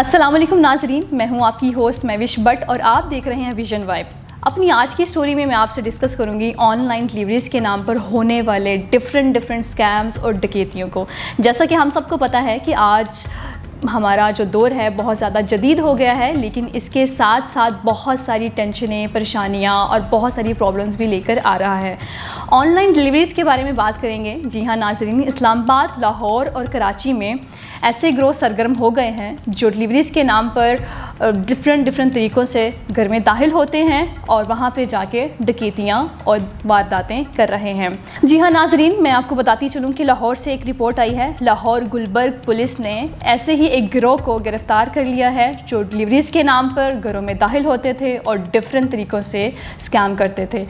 السلام علیکم ناظرین، میں ہوں آپ کی ہوسٹ مہوش بٹ اور آپ دیکھ رہے ہیں ویژن وائب۔ اپنی آج کی سٹوری میں آپ سے ڈسکس کروں گی آن لائن ڈلیوریز کے نام پر ہونے والے ڈفرینٹ اسکیمز اور ڈکیتیوں کو۔ جیسا کہ ہم سب کو پتہ ہے کہ آج ہمارا جو دور ہے بہت زیادہ جدید ہو گیا ہے، لیکن اس کے ساتھ ساتھ بہت ساری ٹینشنیں، پریشانیاں اور بہت ساری پرابلمز بھی لے کر آ رہا ہے۔ آن لائن ڈلیوریز کے بارے میں بات کریں گے۔ جی ہاں ناظرین، اسلام آباد، لاہور اور کراچی میں ایسے گروہ سرگرم ہو گئے ہیں جو ڈلیوریز کے نام پر ڈفرینٹ طریقوں سے گھر میں داخل ہوتے ہیں اور وہاں پہ جا کے ڈکیتیاں اور وارداتیں کر رہے ہیں۔ جی ہاں ناظرین، میں آپ کو بتاتی چلوں کہ لاہور سے ایک رپورٹ آئی ہے۔ لاہور گلبرگ پولیس نے ایسے ہی ایک گروہ کو گرفتار کر لیا ہے جو ڈلیوریز کے نام پر گھروں میں داخل ہوتے تھے اور ڈفرینٹ طریقوں سے اسکیم کرتے تھے۔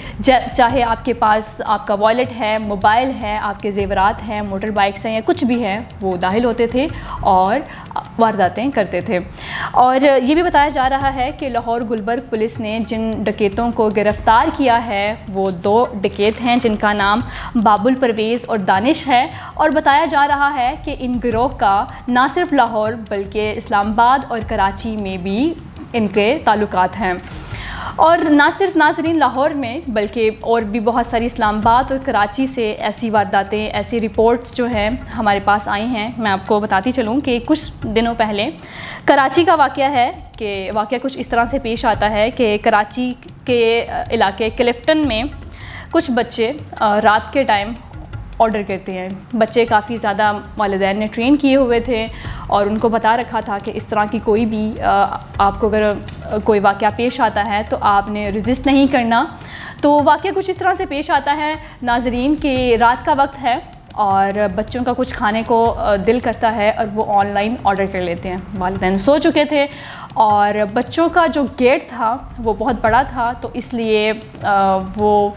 چاہے آپ کے پاس آپ کا والیٹ ہے، موبائل ہے، آپ کے زیورات ہیں، موٹر بائکس ہیں یا کچھ بھی ہے، وہ داخل ہوتے تھے اور وارداتیں کرتے تھے۔ اور یہ بھی بتایا جا رہا ہے کہ لاہور گلبرگ پولیس نے جن ڈکیتوں کو گرفتار کیا ہے وہ 2 ڈکیت ہیں جن کا نام بابل پرویز اور دانش ہے، اور بتایا جا رہا ہے کہ ان گروہ کا نہ صرف لاہور بلکہ اسلام آباد اور کراچی میں بھی ان کے تعلقات ہیں۔ اور نہ صرف ناظرین لاہور میں بلکہ اور بھی بہت ساری اسلام آباد اور کراچی سے ایسی وارداتیں، ایسی رپورٹس جو ہیں ہمارے پاس آئی ہیں۔ میں آپ کو بتاتی چلوں کہ کچھ دنوں پہلے کراچی کا واقعہ ہے کہ واقعہ کچھ اس طرح سے پیش آتا ہے کہ کراچی کے علاقے کلفٹن میں کچھ بچے رات کے ٹائم آرڈر کرتے ہیں۔ بچے کافی زیادہ والدین نے ٹرین کیے ہوئے تھے اور ان کو بتا رکھا تھا کہ اس طرح کی کوئی بھی آپ کو اگر کوئی واقعہ پیش آتا ہے تو آپ نے رجسٹ نہیں کرنا۔ تو واقعہ کچھ اس طرح سے پیش آتا ہے ناظرین کہ رات کا وقت ہے اور بچوں کا کچھ کھانے کو دل کرتا ہے اور وہ آن لائن آرڈر کر لیتے ہیں۔ والدین سو چکے تھے اور بچوں کا جو گیٹ تھا وہ بہت بڑا تھا، تو اس لیے وہ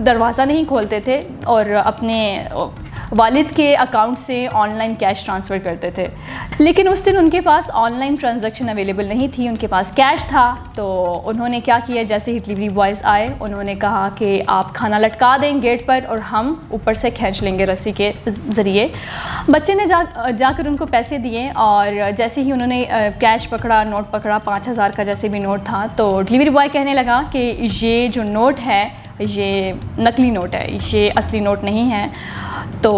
دروازہ نہیں کھولتے تھے اور اپنے والد کے اکاؤنٹ سے آن لائن کیش ٹرانسفر کرتے تھے۔ لیکن اس دن ان کے پاس آن لائن ٹرانزیکشن اویلیبل نہیں تھی، ان کے پاس کیش تھا۔ تو انہوں نے کیا کیا، جیسے ہی ڈلیوری بوائز آئے انہوں نے کہا کہ آپ کھانا لٹکا دیں گیٹ پر اور ہم اوپر سے کھینچ لیں گے رسی کے ذریعے۔ بچے نے جا کر ان کو پیسے دیے اور جیسے ہی انہوں نے کیش پکڑا، نوٹ پکڑا 5000 کا جیسے بھی نوٹ تھا، تو ڈلیوری بوائے کہنے لگا کہ یہ جو نوٹ ہے یہ نقلی نوٹ ہے، یہ اصلی نوٹ نہیں ہے۔ تو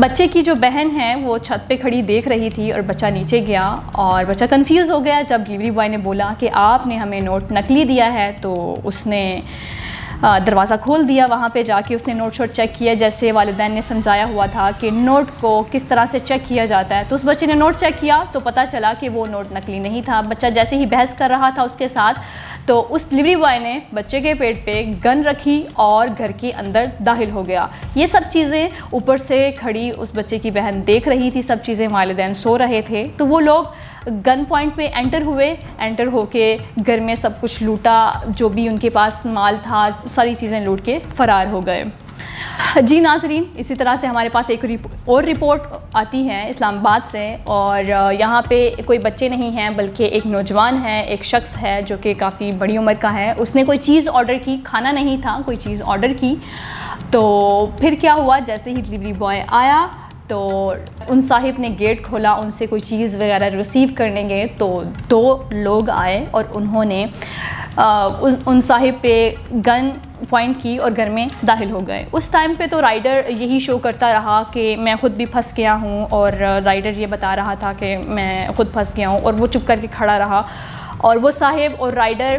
بچے کی جو بہن ہے وہ چھت پہ کھڑی دیکھ رہی تھی اور بچہ نیچے گیا اور بچہ کنفیوز ہو گیا۔ جب ڈلیوری بوائے نے بولا کہ آپ نے ہمیں نوٹ نقلی دیا ہے تو اس نے دروازہ کھول دیا، وہاں پہ جا کے اس نے نوٹ شوٹ چیک کیا جیسے والدین نے سمجھایا ہوا تھا کہ نوٹ کو کس طرح سے چیک کیا جاتا ہے۔ تو اس بچے نے نوٹ چیک کیا تو پتہ چلا کہ وہ نوٹ نقلی نہیں تھا۔ بچہ جیسے ہی بحث کر رہا تھا اس کے ساتھ تو اس ڈلیوری بوائے نے بچے کے پیٹ پہ گن رکھی اور گھر کے اندر داخل ہو گیا۔ یہ سب چیزیں اوپر سے کھڑی اس بچے کی بہن دیکھ رہی تھی، سب چیزیں والدین سو رہے تھے۔ تو وہ لوگ گن پوائنٹ پہ انٹر ہو کے گھر میں سب کچھ لوٹا، جو بھی ان کے پاس مال تھا ساری چیزیں لوٹ کے فرار ہو گئے۔ جی ناظرین، اسی طرح سے ہمارے پاس ایک اور رپورٹ آتی ہے اسلام آباد سے، اور یہاں پہ کوئی بچے نہیں ہیں بلکہ ایک نوجوان ہے، ایک شخص ہے جو کہ کافی بڑی عمر کا ہے۔ اس نے کوئی چیز آرڈر کی، کھانا نہیں تھا، کوئی چیز آرڈر کی۔ تو پھر کیا ہوا، جیسے ہی ڈلیوری بوائے آیا تو ان صاحب نے گیٹ کھولا، ان سے کوئی چیز وغیرہ ریسیو کرنے گئے تو 2 لوگ آئے اور انہوں نے ان صاحب پہ گن پوائنٹ کی اور گھر میں داخل ہو گئے۔ اس ٹائم پہ تو رائڈر یہی شو کرتا رہا کہ میں خود بھی پھنس گیا ہوں، اور رائڈر یہ بتا رہا تھا کہ میں خود پھنس گیا ہوں، اور وہ چپ کر کے کھڑا رہا اور وہ صاحب اور رائڈر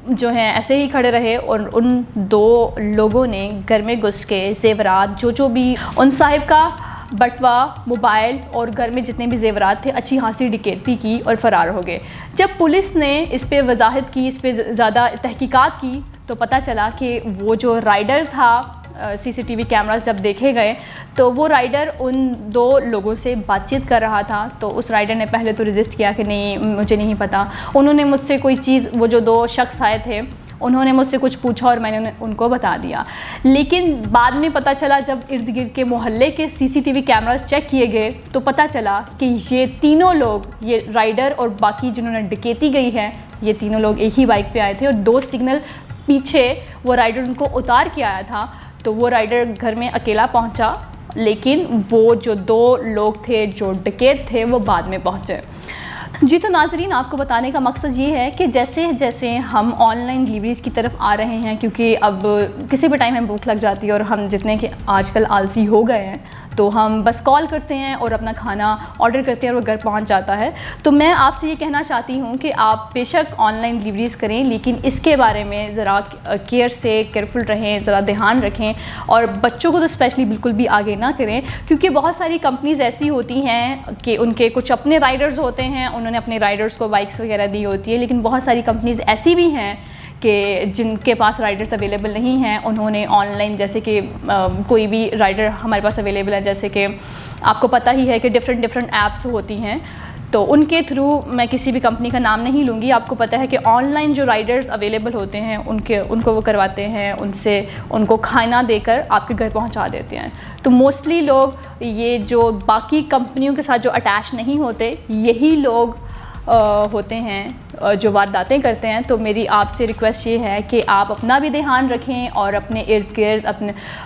جو ہیں ایسے ہی کھڑے رہے، اور ان 2 لوگوں نے گھر میں گھس کے زیورات جو بھی ان صاحب کا بٹوا، موبائل اور گھر میں جتنے بھی زیورات تھے اچھی خاصی ڈکیتی کی اور فرار ہو گئے۔ جب پولیس نے اس پہ وضاحت کی، اس پہ زیادہ تحقیقات کی، تو پتہ چلا کہ وہ جو رائڈر تھا، CCTV کیمراز جب دیکھے گئے تو وہ رائڈر ان 2 لوگوں سے بات چیت کر رہا تھا۔ تو اس رائڈر نے پہلے تو رجسٹ کیا کہ نہیں مجھے نہیں پتہ، انہوں نے مجھ سے کوئی چیز، وہ جو 2 شخص آئے تھے انہوں نے مجھ سے کچھ پوچھا اور میں نے ان کو بتا دیا۔ لیکن بعد میں پتہ چلا جب ارد گرد کے محلے کے CCTV کیمراز چیک کیے گئے تو پتہ چلا کہ یہ تینوں لوگ، یہ رائڈر اور باقی جنہوں نے ڈکیتی گئی ہے، یہ تینوں لوگ ایک ہی بائک پہ آئے تھے، اور 2 سگنل پیچھے وہ رائڈر ان کو اتار کے آیا تھا۔ تو وہ رائڈر گھر میں اکیلا پہنچا لیکن وہ جو 2 لوگ تھے جو ڈکیت تھے وہ بعد میں پہنچے۔ جی تو ناظرین، آپ کو بتانے کا مقصد یہ ہے کہ جیسے جیسے ہم آن لائن ڈلیوریز کی طرف آ رہے ہیں، کیونکہ اب کسی بھی ٹائم ہمیں بھوک لگ جاتی ہے اور ہم جتنے کہ آج کل آلسی ہو گئے ہیں تو ہم بس کال کرتے ہیں اور اپنا کھانا آرڈر کرتے ہیں اور وہ گھر پہنچ جاتا ہے۔ تو میں آپ سے یہ کہنا چاہتی ہوں کہ آپ بے شک آن لائن ڈلیوریز کریں، لیکن اس کے بارے میں ذرا کیئرفل رہیں، ذرا دھیان رکھیں، اور بچوں کو تو اسپیشلی بالکل بھی آگے نہ کریں، کیونکہ بہت ساری کمپنیز ایسی ہوتی ہیں کہ ان کے کچھ اپنے رائڈرز ہوتے ہیں، انہوں نے اپنے رائڈرز کو بائکس وغیرہ دی ہوتی ہے، لیکن بہت ساری کمپنیز ایسی بھی ہیں کہ جن کے پاس رائڈرز اویلیبل نہیں ہیں، انہوں نے آن لائن جیسے کہ کوئی بھی رائڈر ہمارے پاس اویلیبل ہے، جیسے کہ آپ کو پتہ ہی ہے کہ ڈفرینٹ ایپس ہوتی ہیں، تو ان کے تھرو، میں کسی بھی کمپنی کا نام نہیں لوں گی، آپ کو پتہ ہے کہ آن لائن جو رائڈرز اویلیبل ہوتے ہیں ان کو وہ کرواتے ہیں، ان کو کھانا دے کر آپ کے گھر پہنچا دیتے ہیں۔ تو موسٹلی لوگ یہ جو باقی کمپنیوں کے ساتھ جو اٹیچ نہیں ہوتے، یہی لوگ ہوتے ہیں جو وارداتیں کرتے ہیں۔ تو میری آپ سے ریکویسٹ یہ ہے کہ آپ اپنا بھی دھیان رکھیں اور اپنے ارد گرد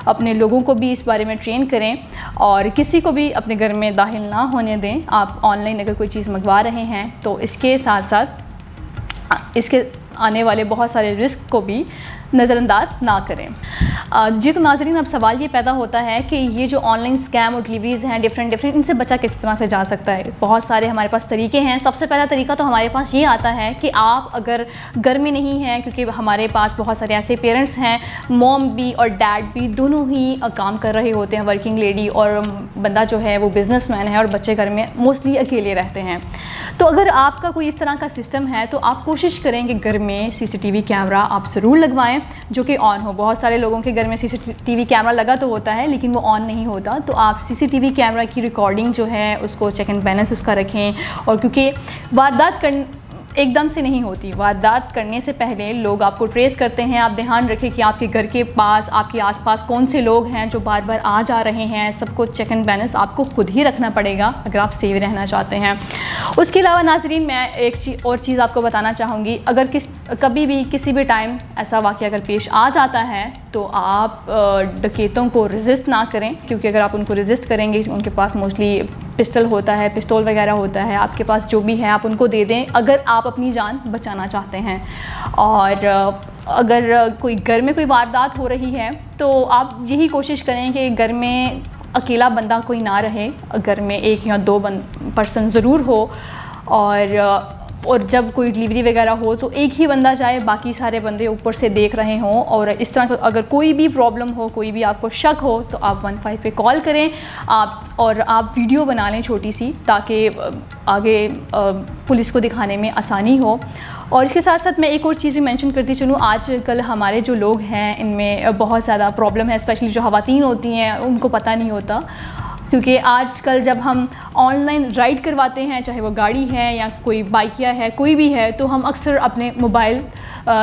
اپنے لوگوں کو بھی اس بارے میں ٹرین کریں، اور کسی کو بھی اپنے گھر میں داخل نہ ہونے دیں۔ آپ آن لائن اگر کوئی چیز منگوا رہے ہیں تو اس کے ساتھ ساتھ اس کے آنے والے بہت سارے رسک کو بھی نظر انداز نہ کریں۔ جی تو ناظرین، اب سوال یہ پیدا ہوتا ہے کہ یہ جو آن لائن اسکیم اور ڈلیوریز ہیں ڈفرینٹ ان سے بچا کس طرح سے جا سکتا ہے؟ بہت سارے ہمارے پاس طریقے ہیں۔ سب سے پہلا طریقہ تو ہمارے پاس یہ آتا ہے کہ آپ اگر گھر میں نہیں ہیں، کیونکہ ہمارے پاس بہت سارے ایسے پیرنٹس ہیں، موم بھی اور ڈیڈ بھی دونوں ہی کام کر رہے ہوتے ہیں، ورکنگ لیڈی، اور بندہ جو ہے وہ بزنس مین ہے، اور بچے گھر میں موسٹلی اکیلے رہتے ہیں۔ تو اگر آپ کا کوئی اس طرح کا سسٹم ہے تو آپ کوشش کریں کہ گھر میں CCTV کیمرہ آپ ضرور لگوائیں جو کہ آن ہو۔ بہت سارے لوگوں کے گھر میں CCTV کیمرہ لگا تو ہوتا ہے لیکن وہ آن نہیں ہوتا، تو آپ CCTV کیمرہ کی ریکارڈنگ جو ہے اس کو چیک اینڈ بیلنس اس کا رکھیں، اور کیونکہ واردات ایک دم سے نہیں ہوتی، واردات کرنے سے پہلے لوگ آپ کو ٹریس کرتے ہیں۔ آپ دھیان رکھیں کہ آپ کے گھر کے پاس، آپ کے آس پاس کون سے لوگ ہیں جو بار بار آ جا رہے ہیں، سب کو چیک اینڈ بیلنس آپ کو خود ہی رکھنا پڑے گا اگر آپ سیو رہنا چاہتے ہیں۔ اس کے علاوہ ناظرین، میں ایک اور چیز آپ کو بتانا چاہوں گی، اگر کبھی بھی کسی بھی ٹائم ایسا واقعہ اگر پیش آ جاتا ہے تو آپ ڈکیتوں کو ریزسٹ نہ کریں، کیونکہ اگر آپ ان کو ریزسٹ کریں گے، ان کے پاس موسٹلی پسٹل ہوتا ہے، پستول وغیرہ ہوتا ہے، آپ کے پاس جو بھی ہے آپ ان کو دے دیں اگر آپ اپنی جان بچانا چاہتے ہیں۔ اور اگر کوئی گھر میں کوئی واردات ہو رہی ہے تو آپ یہی کوشش کریں کہ گھر میں اکیلا بندہ کوئی نہ رہے، گھر میں 1 یا 2 پرسن ضرور ہو، اور جب کوئی ڈلیوری وغیرہ ہو تو ایک ہی بندہ جائے، باقی سارے بندے اوپر سے دیکھ رہے ہوں، اور اس طرح اگر کوئی بھی پرابلم ہو، کوئی بھی آپ کو شک ہو تو آپ 15 پہ کال کریں، اور آپ ویڈیو بنا لیں چھوٹی سی، تاکہ آگے پولیس کو دکھانے میں آسانی ہو۔ اور اس کے ساتھ ساتھ میں ایک اور چیز بھی مینشن کرتی چلوں، آج کل ہمارے جو لوگ ہیں ان میں بہت زیادہ پرابلم ہے، اسپیشلی جو خواتین ہوتی ہیں ان کو پتہ نہیں ہوتا، کیونکہ آج کل جب ہم آن لائن رائڈ کرواتے ہیں، چاہے وہ گاڑی ہے یا کوئی بائکیا ہے، کوئی بھی ہے، تو ہم اکثر اپنے موبائل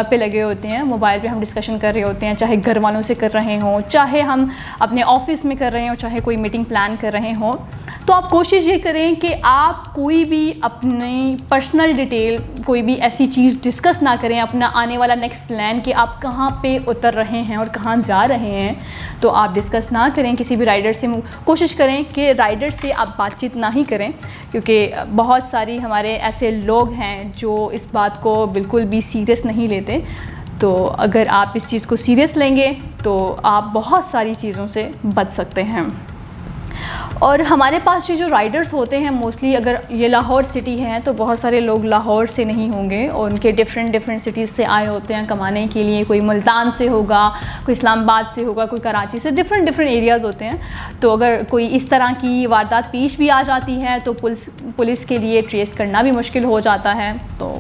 پہ لگے ہوتے ہیں، موبائل پہ ہم ڈسکشن کر رہے ہوتے ہیں، چاہے گھر والوں سے کر رہے ہوں، چاہے ہم اپنے آفس میں کر رہے ہوں، چاہے کوئی میٹنگ پلان کر رہے ہوں۔ تو آپ کوشش یہ کریں کہ آپ کوئی بھی اپنی پرسنل ڈیٹیل، کوئی بھی ایسی چیز ڈسکس نہ کریں، اپنا آنے والا نیکسٹ پلان کہ آپ کہاں پہ اتر رہے ہیں اور کہاں جا رہے ہیں، تو آپ ڈسکس نہ کریں کسی بھی رائڈر سے۔ کوشش کریں کہ رائڈر سے آپ بات چیت نہ ہی کریں، کیونکہ بہت ساری ہمارے ایسے لوگ ہیں جو اس بات کو بالکل بھی سیریس نہیں لیتے۔ تو اگر آپ اس چیز کو سیریس لیں گے تو آپ بہت ساری چیزوں سے بچ سکتے ہیں۔ اور ہمارے پاس جو رائڈرز ہوتے ہیں موسٹلی، اگر یہ لاہور سٹی ہے تو بہت سارے لوگ لاہور سے نہیں ہوں گے، اور ان کے ڈفرینٹ سٹیز سے آئے ہوتے ہیں کمانے کے لیے، کوئی ملتان سے ہوگا، کوئی اسلام آباد سے ہوگا، کوئی کراچی سے، ڈفرینٹ ایریاز ہوتے ہیں۔ تو اگر کوئی اس طرح کی واردات پیش بھی آ جاتی ہے تو پولیس کے لیے ٹریس کرنا بھی مشکل ہو جاتا ہے۔ تو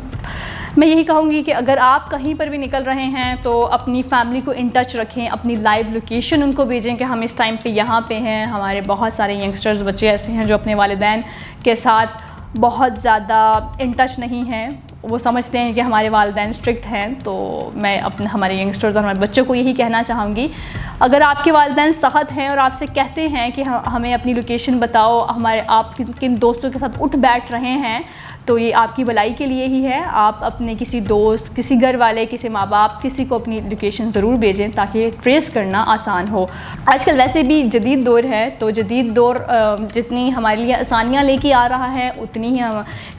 میں یہی کہوں گی کہ اگر آپ کہیں پر بھی نکل رہے ہیں تو اپنی فیملی کو ان ٹچ رکھیں، اپنی لائیو لوکیشن ان کو بھیجیں کہ ہم اس ٹائم پہ یہاں پہ ہیں۔ ہمارے بہت سارے ینگسٹرز، بچے ایسے ہیں جو اپنے والدین کے ساتھ بہت زیادہ ان ٹچ نہیں ہیں، وہ سمجھتے ہیں کہ ہمارے والدین اسٹرکٹ ہیں۔ تو میں ہمارے ینگسٹرز اور ہمارے بچوں کو یہی کہنا چاہوں گی، اگر آپ کے والدین سخت ہیں اور آپ سے کہتے ہیں کہ ہمیں اپنی لوکیشن بتاؤ، آپ کن دوستوں کے ساتھ اٹھ بیٹھ رہے ہیں، تو یہ آپ کی بھلائی کے لیے ہی ہے. آپ اپنے کسی دوست, کسی گھر والے, کسی ماں باپ, کسی کو اپنی لوکیشن ضرور بھیجیں تاکہ ٹریس کرنا آسان ہو. آج کل ویسے بھی جدید دور ہے, تو جدید دور جتنی ہمارے لیے آسانیاں لے کے آ رہا ہے اتنی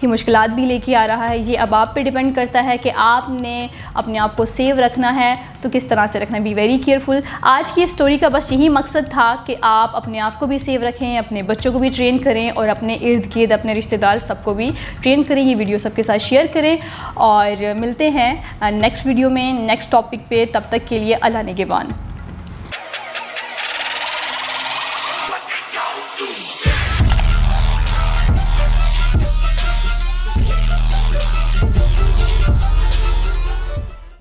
ہی مشکلات بھی لے کے آ رہا ہے. یہ اب آپ پہ ڈیپینڈ کرتا ہے کہ آپ نے اپنے آپ کو سیو رکھنا ہے تو کس طرح سے رکھنا ہے. Be very careful. آج کی اسٹوری کا بس یہی مقصد تھا کہ آپ اپنے آپ کو بھی سیو رکھیں, اپنے بچوں کو بھی ٹرین کریں اور اپنے ارد گرد اپنے رشتہ دار سب کو بھی ٹرین کریں. یہ ویڈیو سب کے ساتھ شیئر کریں اور ملتے ہیں نیکسٹ ویڈیو میں نیکسٹ ٹاپک پہ. تب تک کے لیے اللہ نگہبان.